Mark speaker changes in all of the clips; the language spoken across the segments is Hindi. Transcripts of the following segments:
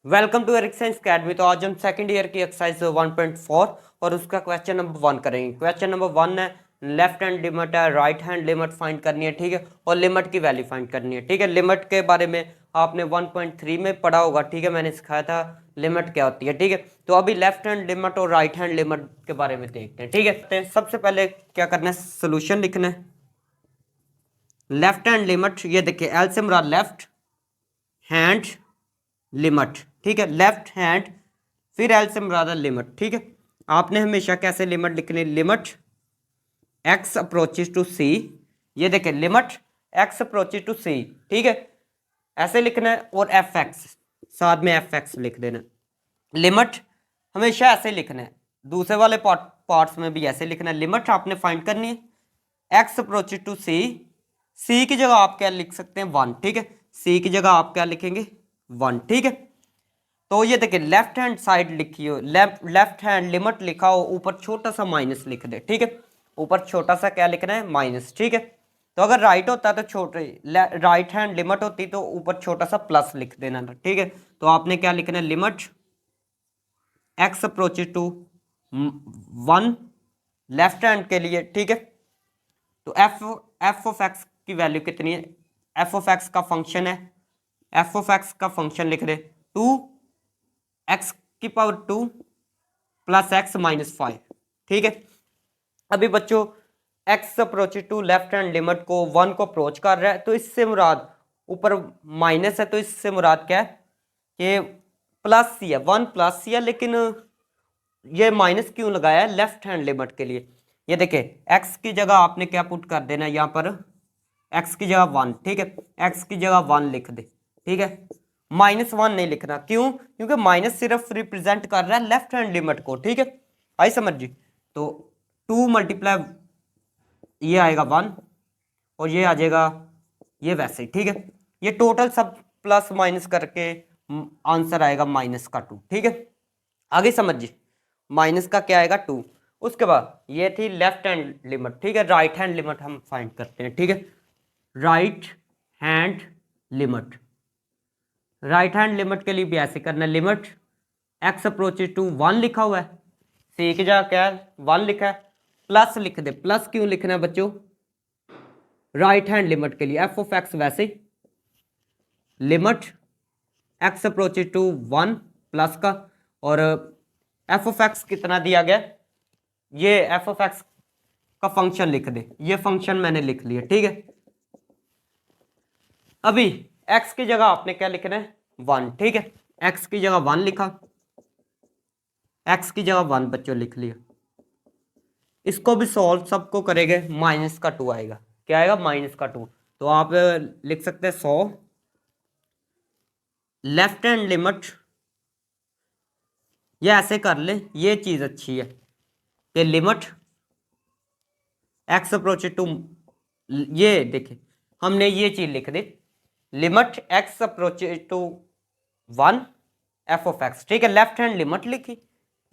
Speaker 1: Welcome to Eric science academy. तो आज हम सेकंड ईयर की एक्सरसाइज 1.4 और उसका क्वेश्चन नंबर 1 करेंगे। क्वेश्चन नंबर 1 है लेफ्ट हैंड लिमिट है, राइट हैंड लिमिट फाइंड करनी है, ठीक है, और लिमिट की वैल्यू फाइंड करनी है, ठीक है। लिमिट के बारे में आपने 1.3 में पढ़ा होगा, ठीक है, मैंने सिखाया था लिमिट क्या होती है, ठीक है। तो अभी लेफ्ट हैंड लिमिट और राइट हैंड लिमिट के बारे में देखते हैं, ठीक है। तो सबसे पहले क्या करना है, सोल्यूशन लिखना है। लेफ्ट हैंड लिमिट, ये देखिए एल से मुराद लेफ्ट हैंड लिमिट, ठीक है, लेफ्ट हैंड, फिर एल से मुराद लिमिट, ठीक है। आपने हमेशा कैसे लिमिट लिखनी, लिमिट एक्स अप्रोचेस टू सी, ये देखिए लिमिट एक्स अप्रोचेस टू सी, ठीक है, ऐसे लिखना है। और एफ एक्स साथ में एफ एक्स लिख देना। लिमिट हमेशा ऐसे लिखना है, दूसरे वाले पार्ट्स में भी ऐसे लिखना है। लिमिट आपने फाइंड करनी है एक्स अप्रोचेस टू सी, सी की जगह आप क्या लिख सकते हैं 1, ठीक है, सी की जगह आप क्या लिखेंगे 1, ठीक है। तो ये देखिए लेफ्ट हैंड साइड लिखी हो, लेफ्ट हैंड लिमिट लिखा हो, ऊपर छोटा सा माइनस लिख दे, ठीक है, ऊपर छोटा सा क्या लिखना है माइनस, ठीक है। तो अगर राइट होता तो छोटे राइट हैंड लिमिट होती तो ऊपर छोटा सा प्लस लिख देना था, ठीक है। तो आपने क्या लिखना है, limit X approaches to 1 left hand के लिए, ठीक है। तो एफ ऑफ एक्स की वैल्यू कितनी है, एफ ऑफ एक्स का फंक्शन है, एफ ऑफ एक्स का फंक्शन लिख दे 2 एक्स की पावर 2 प्लस एक्स माइनस 5, ठीक है। अभी बच्चों X approach to left hand limit को 1 को अप्रोच कर रहा है, तो इससे मुराद ऊपर माइनस है, तो इससे मुराद क्या है कि प्लस ही है, 1 प्लस ही है, लेकिन ये माइनस क्यों लगाया है, लेफ्ट हैंड लिमिट के लिए। ये देखिए एक्स की जगह आपने क्या पुट कर देना है यहाँ पर, एक्स की जगह 1, ठीक है, एक्स की जगह 1 लिख दे, ठीक है। -1 नहीं लिखना, क्यों, क्योंकि माइनस सिर्फ रिप्रेजेंट कर रहा है लेफ्ट हैंड लिमिट को, ठीक है, आई समझ जी। तो 2 मल्टीप्लाई ये आएगा 1 और ये आ जाएगा ये वैसे, ठीक है। ये टोटल सब प्लस माइनस करके आंसर आएगा माइनस का 2, ठीक है, आगे समझिए। माइनस का क्या आएगा 2। उसके बाद ये थी लेफ्ट हैंड लिमिट, ठीक है। राइट हैंड लिमिट हम फाइंड करते हैं, ठीक है। Right hand limit, right hand limit के लिए भी ऐसे करना है, लिमिट एक्स अप्रोचेस टू 1 लिखा हुआ है, सी की जगह क्या है 1 लिखा है, प्लस लिख दे। प्लस क्यों लिखना है बच्चों, राइट हैंड लिमिट के लिए एफ ऑफ एक्स वैसे limit X approaches to 1 plus का, और एफ ऑफ एक्स कितना दिया गया, ये एफ ऑफ एक्स का फंक्शन लिख दे, ये फंक्शन मैंने लिख लिया, ठीक है। अभी x की जगह आपने क्या लिखना है 1, ठीक है, x की जगह 1 लिखा, x की जगह 1 बच्चों लिख लिया। इसको भी सॉल्व सबको करेंगे, माइनस का 2 आएगा, क्या आएगा माइनस का 2। तो आप लिख सकते हैं 100 लेफ्ट हैंड लिमिट, ये ऐसे कर ले, ये चीज अच्छी है कि लिमिट एक्स अप्रोच टू, ये देखिए हमने ये चीज लिख दी, limit x approach to 1 F of x, ठीक है, लेफ्ट हैंड लिमिट लिखी,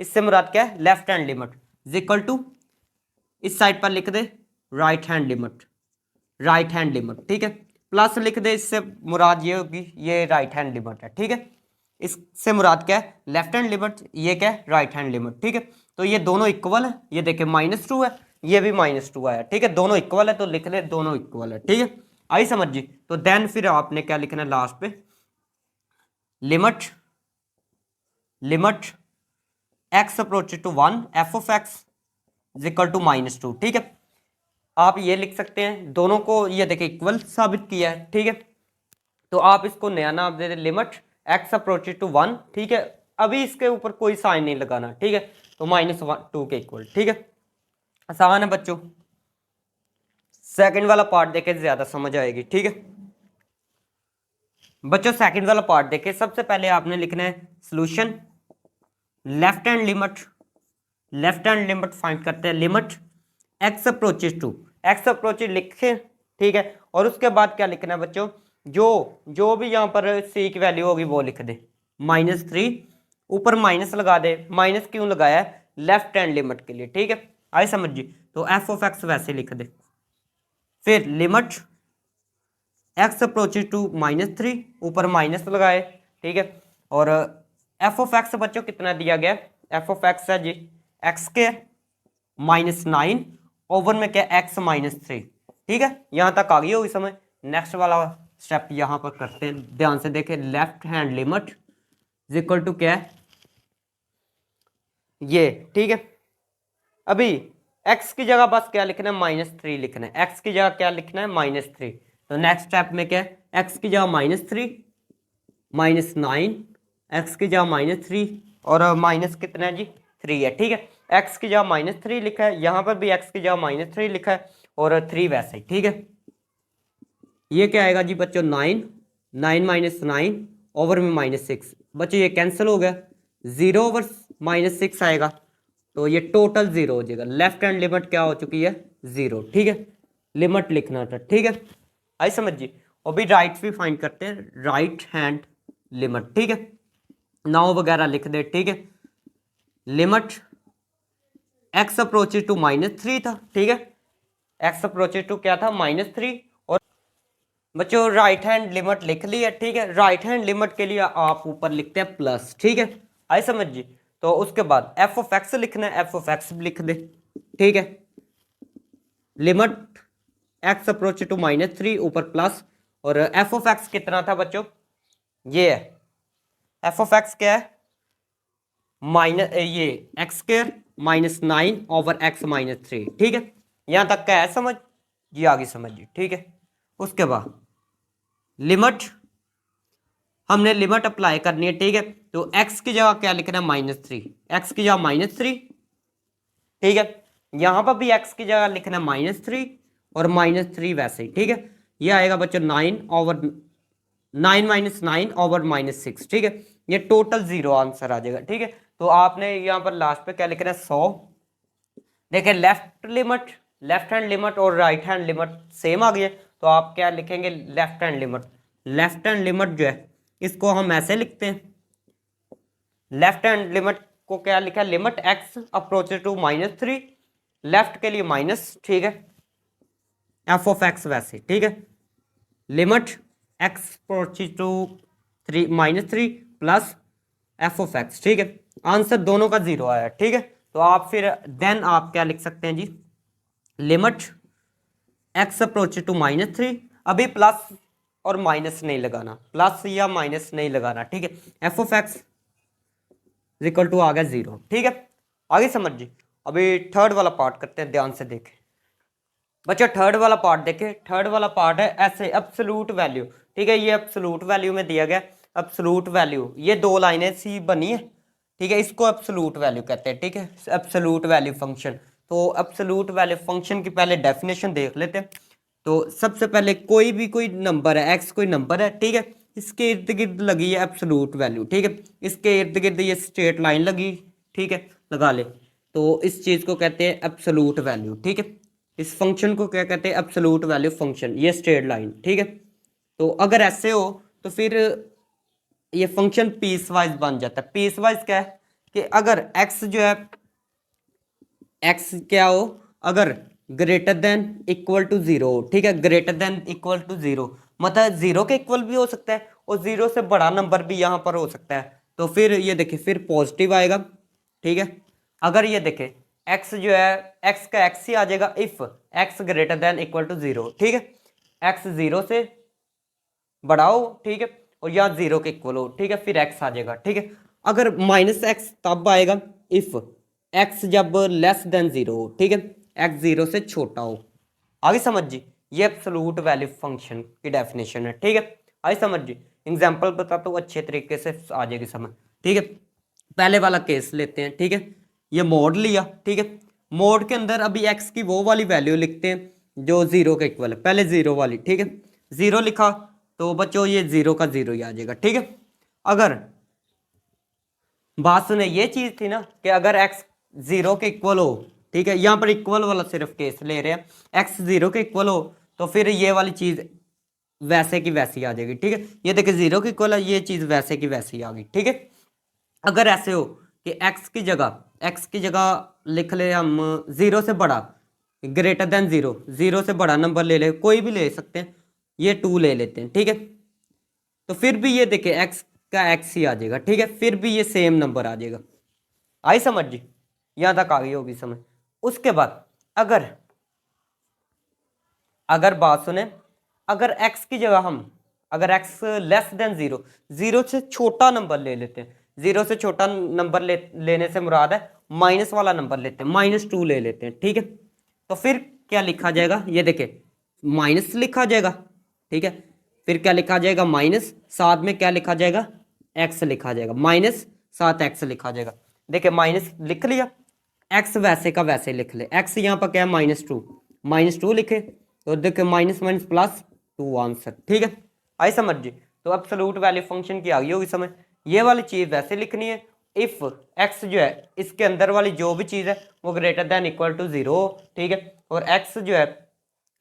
Speaker 1: इससे मुराद क्या है left hand limit is equal to, इस साइड पर लिख दे right hand limit, right hand limit, ठीक है, प्लस लिख दे, इससे मुराद ये होगी ये राइट हैंड लिमिट है, ठीक है। इससे मुराद क्या है लेफ्ट हैंड लिमिट, ये क्या है राइट हैंड लिमिट, ठीक है। तो ये दोनों इक्वल है, ये देखिए -2 है, ये भी -2 आया, ठीक है, दोनों इक्वल है, तो लिख ले दोनों इक्वल है, ठीक है, आई समझ जी। तो देन फिर आपने क्या लिखना है लास्ट पे, limit limit x approach to 1 F of X is equal to -2, ठीक है। आप ये लिख सकते हैं, दोनों को ये देखिए इक्वल साबित किया है, ठीक है। तो आप इसको नया नाम दे दें लिमिट एक्स अप्रोच टू 1, ठीक है। अभी इसके ऊपर कोई साइन नहीं लगाना, ठीक है, तो -2 के इक्वल, ठीक है। आसान है बच्चों, सेकंड वाला पार्ट देखे ज्यादा समझ आएगी, ठीक है बच्चों। सेकंड वाला पार्ट देखे, सबसे पहले आपने लिखना है solution left hand limit, left hand limit find करते हैं, limit X approaches to, X approaches लिखे, ठीक है। और उसके बाद क्या लिखना है बच्चों, जो जो भी यहाँ पर सी की वैल्यू होगी वो लिख दे, -3 ऊपर माइनस लगा दे, माइनस क्यों लगाया है लेफ्ट हैंड लिमिट के लिए, ठीक है, आई समझ जी। तो एफ ऑफ एक्स वैसे लिख दे, फिर लिमिट एक्स अप्रोचेस टू -3 ऊपर माइनस लगाए, ठीक है, और एफ ऑफ एक्स बच्चों कितना दिया गया, एफ ऑफ एक्स है जी एक्स स्क्वायर माइनस 9 ओवर में क्या एक्स माइनस 3। ठीक है, यहाँ तक आ गई होगी समझ। नेक्स्ट वाला स्टेप यहाँ पर करते हैं, ध्यान से देखें। Left hand limit is equal to क्या है ये, ठीक है। अभी x की जगह बस क्या लिखना है, -3 लिखना है। x की जगह क्या लिखना है, -3। तो नेक्स्ट स्टेप में क्या है, x की जगह -3 -9, x की जगह -3 और माइनस कितना है जी 3 है। ठीक है, x की जगह -3 लिखा है, यहाँ पर भी x की जगह -3 लिखा है और 3 वैसे ही। ठीक है, ये क्या आएगा जी बच्चों 9 9 ओवर में -6। बच्चों ये कैंसिल हो गया, 0 ओवर -6 आएगा तो ये टोटल 0 हो जाएगा। लेफ्ट हैंड लिमिट क्या हो चुकी है 0। ठीक है, लिमिट लिखना था। ठीक है, आई समझ जी। और भी राइट भी फाइंड करते हैं, राइट हैंड लिमिट। ठीक है, नाउ वगैरह लिख दे। ठीक है, लिमिट x अप्रोचेज टू -3 था। ठीक है, x अप्रोचेज टू क्या था -3। और बच्चों राइट हैंड लिमिट लिख ली है। ठीक है, राइट हैंड लिमिट के लिए आप ऊपर लिखते हैं प्लस। ठीक है, आई समझ जी। तो उसके बाद एफ ऑफ एक्स लिखना है, एफ ऑफ एक्स भी लिख दे। ठीक है, लिमिट एक्स अप्रोच टू -3 ऊपर प्लस, और एफ ऑफ एक्स कितना था बच्चों, ये है एफ ऑफ एक्स क्या है माइनस ये एक्स स्क्वायर -9 ओवर एक्स -3। ठीक है, यहां तक क्या है समझ जी, आगे समझिए। ठीक है, उसके बाद लिमिट हमने लिमिट अप्लाई करनी है। ठीक है, तो x की जगह क्या लिखना है -3, x की जगह -3। ठीक है, यहां पर भी x की जगह लिखना है -3 और -3 वैसे ही। ठीक है, ये आएगा बच्चों 9 ओवर 9 ओवर -6। ठीक है, ये टोटल 0 आंसर आ जाएगा। ठीक है, तो आपने यहाँ पर लास्ट पे क्या लिखना है 100। देखिए लेफ्ट हैंड लिमिट और राइट हैंड लिमिट सेम आ गई है, तो आप क्या लिखेंगे left hand limit. Left hand limit जो है इसको हम ऐसे लिखते हैं, लेफ्ट हैंड लिमिट को क्या लिखा है, लिमिट x अप्रोचेस टू -3, लेफ्ट के लिए माइनस। ठीक है, एफ ऑफ एक्स वैसे। ठीक है, limit x approaches to -3 plus F of x. ठीक है, आंसर दोनों का 0 आया। ठीक है, तो आप फिर देन आप क्या लिख सकते हैं जी, लिमिट x अप्रोच टू -3। अभी प्लस और माइनस नहीं लगाना, प्लस या माइनस नहीं लगाना। ठीक है, F of x equal to आ गया 0। ठीक है, आगे समझ जी। अभी थर्ड वाला पार्ट करते हैं, ध्यान से देखें बच्चा। थर्ड वाला पार्ट देखें, थर्ड वाला पार्ट है ऐसे एब्सोल्यूट वैल्यू। ठीक है, ये एब्सोल्यूट वैल्यू में दिया गया एब्सोल्यूट वैल्यू, ये 2 लाइनें सी बनी है। ठीक है, इसको एब्सोल्यूट वैल्यू कहते हैं। ठीक है, एब्सोल्यूट वैल्यू फंक्शन। तो एब्सोल्यूट वैल्यू फंक्शन की पहले डेफिनेशन देख लेते हैं। तो सबसे पहले कोई नंबर है, एक्स कोई नंबर है। ठीक है, इसके इर्द गिर्द लगी है एब्सोल्यूट वैल्यू। ठीक है, इसके इर्द गिर्द ये स्ट्रेट लाइन लगी। ठीक है, लगा ले, तो इस चीज़ को कहते हैं एब्सोल्यूट वैल्यू। ठीक है, इस फंक्शन को क्या कहते हैं, एब्सोल्यूट वैल्यू फंक्शन, ये स्ट्रेट लाइन। ठीक है, तो अगर ऐसे हो तो फिर ये फंक्शन पीस वाइज बन जाता है। पीस वाइज क्या है कि अगर x जो है x क्या हो, अगर ग्रेटर देन इक्वल टू 0। ठीक है, ग्रेटर देन इक्वल टू 0 मतलब 0 के इक्वल भी हो सकता है और 0 से बड़ा नंबर भी यहाँ पर हो सकता है। तो फिर ये देखिए फिर पॉजिटिव आएगा। ठीक है, अगर ये देखे x जो है x का x ही आ जाएगा if x greater than equal to 0। ठीक है, x 0 से बड़ा हो। ठीक है, और यहाँ 0 के इक्वल हो। ठीक है, फिर x आ जाएगा। ठीक है, अगर -x तब आएगा इफ x जब लेस देन 0 हो। ठीक है, x 0 से छोटा हो। आगे समझ जी, ये एब्सोल्यूट वैल्यू फंक्शन की डेफिनेशन है। ठीक है, आगे समझ जी। एग्जांपल बताता हूँ, अच्छे तरीके से आ जाएगी समझ। ठीक है, पहले वाला केस लेते हैं। ठीक है, ये मोड लिया। ठीक है, मोड के अंदर अभी x की वो वाली वैल्यू लिखते हैं जो 0 के इक्वल है, पहले 0 वाली। ठीक है, 0 लिखा तो बच्चों ये 0 का 0 ही आ जाएगा। ठीक है, अगर बात सुने ये चीज थी ना कि अगर x 0 के इक्वल हो। ठीक है, यहाँ पर इक्वल वाला सिर्फ केस ले रहे हैं, x 0 के इक्वल हो तो फिर ये वाली चीज वैसे की वैसी आ जाएगी। ठीक है, ये देखिए 0 के इक्वल है, ये चीज वैसे की वैसी आ गई। ठीक है, अगर ऐसे हो कि x की जगह लिख ले हम 0 से बड़ा, ग्रेटर देन 0, 0 से बड़ा नंबर ले ले, कोई भी ले सकते हैं, ये 2 ले लेते हैं। ठीक है, तो फिर भी ये देखे x का एक्स ही आ जाएगा, ठीक है, फिर भी ये सेम नंबर आ जाएगा। आई समझ जी, यहां तक आ गई होगी समझ। उसके बाद अगर अगर बात सुने, अगर x की जगह हम अगर x less than zero, zero से छोटा नंबर ले लेते हैं, जीरो से छोटा नंबर लेने से मुराद है माइनस वाला नंबर लेते हैं, -2 ले लेते हैं, ठीक है। तो फिर क्या लिखा जाएगा, ये देखिए माइनस लिखा जाएगा, ठीक है। फिर क्या लिखा जाएगा, माइनस, साथ में क्या लिखा जाएगा, x लिखा जाएगा, माइनस साथ x लिखा जाएगा। देखिए माइनस लिख लिया, x वैसे का वैसे लिख ले, x यहाँ पर क्या है, -2 लिखे, तो देखिए माइनस माइनस प्लस 2 आंसर, ठीक है। आई समझ जी। तो एब्सोल्यूट वैल्यू फंक्शन की आ गई होगी समझ। ये वाली चीज़ वैसे लिखनी है, इफ़ x जो है इसके अंदर वाली जो भी चीज़ है वो ग्रेटर देन इक्वल टू 0, ठीक है। और x जो है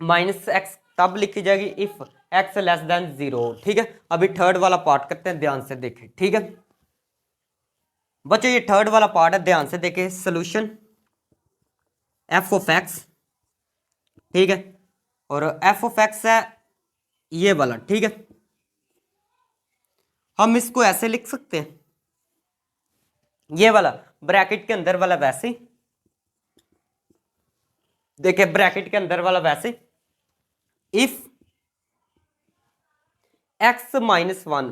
Speaker 1: -x तब लिखी जाएगी इफ़ x लेस देन 0, ठीक है। अभी थर्ड वाला पार्ट करते हैं, ध्यान से देखें, ठीक है बच्चों। ये थर्ड वाला पार्ट है, ध्यान से देखें। सोल्यूशन f ऑफ x, ठीक है, और f ऑफ x है ये वाला, ठीक है। हम इसको ऐसे लिख सकते हैं, ये वाला ब्रैकेट के अंदर वाला वैसे, देखिए ब्रैकेट के अंदर वाला वैसे, इफ x -1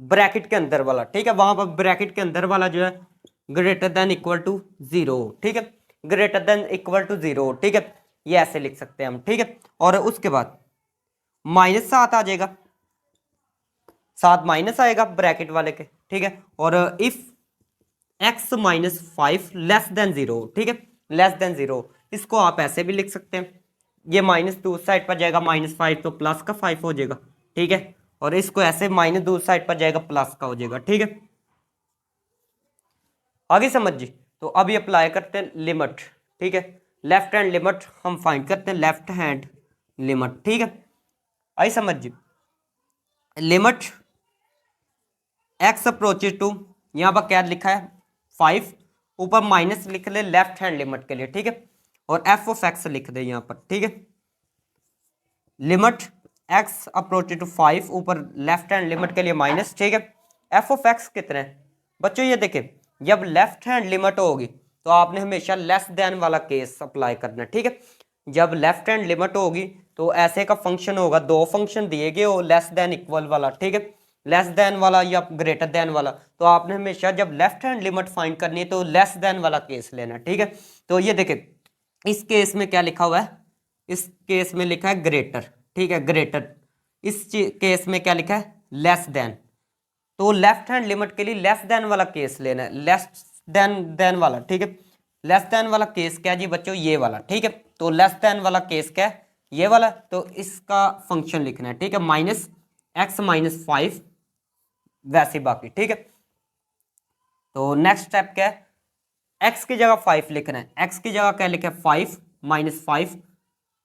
Speaker 1: ब्रैकेट के अंदर वाला, ठीक है, वहां पर ब्रैकेट के अंदर वाला जो है ग्रेटर देन इक्वल टू 0, ठीक है, ग्रेटर देन इक्वल टू 0, ठीक है, ये ऐसे लिख सकते हैं हम, ठीक है। और उसके बाद -7 आ जाएगा, 7 माइनस आएगा ब्रैकेट वाले के, ठीक है। और इफ x -5 लेस देन 0, ठीक है, लेस देन 0, इसको आप ऐसे भी लिख सकते हैं, ये -2 साइड पर जाएगा, -5 तो प्लस का 5 हो जाएगा, ठीक है। और इसको ऐसे -2 साइड पर जाएगा, प्लस का हो जाएगा, ठीक है। आगे समझ जी। तो अभी अप्लाई करते हैं लिमिट, ठीक है, लेफ्ट हैंड लिमिट हम फाइंड करते हैं, लेफ्ट हैंड लिमिट, ठीक है। आई समझ जी। लिमिट x अप्रोचेज टू, यहाँ पर क्या लिखा है 5, ऊपर माइनस लिख ले लेफ्ट हैंड लिमिट के लिए, ठीक है। और f ऑफ x लिख दे यहाँ पर, ठीक है। लिमिट x अप्रोचेज टू 5, ऊपर लेफ्ट हैंड लिमिट के लिए माइनस, ठीक है। f ऑफ x कितने हैं बच्चों, ये देखिए जब लेफ्ट हैंड लिमिट होगी तो आपने हमेशा लेस देन वाला केस अप्लाई करना है, ठीक है। जब लेफ्ट हैंड लिमिट होगी तो ऐसे का फंक्शन होगा, दो फंक्शन दिए गए हो लेस देन इक्वल वाला, ठीक है, लेस देन वाला या ग्रेटर देन वाला, तो आपने हमेशा जब लेफ्ट हैंड लिमिट फाइंड करनी है तो लेस देन वाला केस लेना, ठीक है। तो ये देखिए इस केस में क्या लिखा हुआ है, इस केस में लिखा है ग्रेटर, ठीक है, ग्रेटर। इस केस में क्या लिखा है, लेस देन। तो लेफ्ट हैंड लिमिट के लिए लेस देन वाला केस लेना है, लेस देन वाला, ठीक है। लेस देन वाला केस क्या है जी बच्चों, ये वाला, ठीक है। तो लेस देन वाला केस क्या है, ये वाला, तो इसका फंक्शन लिखना है, ठीक है, -x -5 वैसे बाकी, ठीक है। तो नेक्स्ट स्टेप क्या है, x की जगह 5 लिखना है, x की जगह क्या लिखा है 5 -5,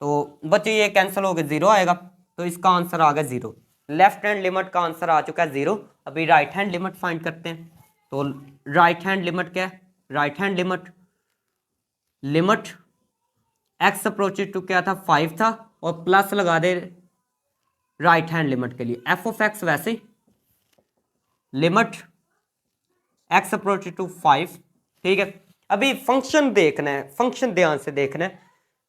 Speaker 1: तो बच्चे ये कैंसिल हो गए, 0 आएगा, तो इसका आंसर आ गया 0। लेफ्ट हैंड लिमिट का आंसर आ चुका है 0। अभी राइट हैंड लिमिट फाइंड करते हैं। तो राइट हैंड लिमिट क्या है, right hand limit x approaches to क्या था 5 था, और प्लस लगा दे राइट हैंड लिमिट के लिए, f ऑफ x वैसे लिमिट x अप्रोचेज टू 5, ठीक है। अभी फंक्शन देखना है, फंक्शन ध्यान से देखना है।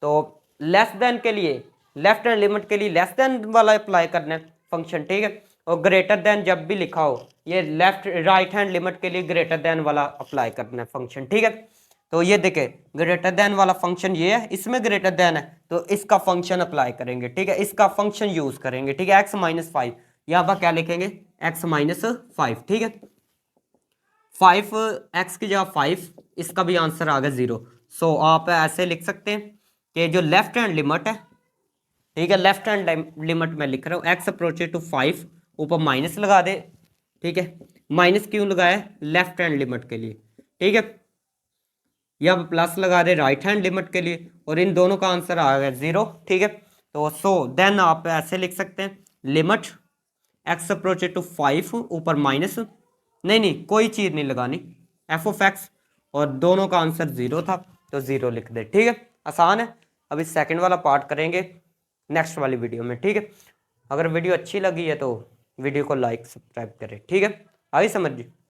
Speaker 1: तो लेस देन के लिए लेफ्ट हैंड लिमिट के लिए लेस देन वाला अप्लाई करना है फंक्शन, ठीक है। और ग्रेटर देन जब भी लिखा हो, ये लेफ्ट राइट हैंड लिमिट के लिए ग्रेटर देन वाला अप्लाई करना है फंक्शन, ठीक है। तो ये देखे ग्रेटर देन वाला फंक्शन ये है, इसमें ग्रेटर देन है तो इसका फंक्शन अप्लाई करेंगे, ठीक है, इसका फंक्शन यूज करेंगे, ठीक है। x -5 यहाँ पर क्या लिखेंगे, x -5, ठीक है। 5 x की जगह 5, इसका भी आंसर आ गया 0। सो आप ऐसे लिख सकते हैं कि जो लेफ्ट हैंड लिमिट है, ठीक है, लेफ्ट हैंड लिमिट में लिख रहा हूँ x अप्रोचेज टू 5, ऊपर माइनस लगा दे, ठीक है। माइनस क्यों लगाया, लेफ्ट हैंड लिमिट के लिए, ठीक है। यहाँ पे प्लस लगा दे राइट हैंड लिमिट के लिए, और इन दोनों का आंसर आ गया 0, ठीक है। तो सो देन आप ऐसे लिख सकते हैं लिमिट x अप्रोचेज टू 5, ऊपर माइनस, नहीं कोई चीज़ नहीं लगानी, f ऑफ x, और दोनों का आंसर 0 था तो 0 लिख दे, ठीक है, आसान है। अभी सेकंड वाला पार्ट करेंगे नेक्स्ट वाली वीडियो में, ठीक है। अगर वीडियो अच्छी लगी है तो वीडियो को लाइक सब्सक्राइब करें, ठीक है। आई समझ जी।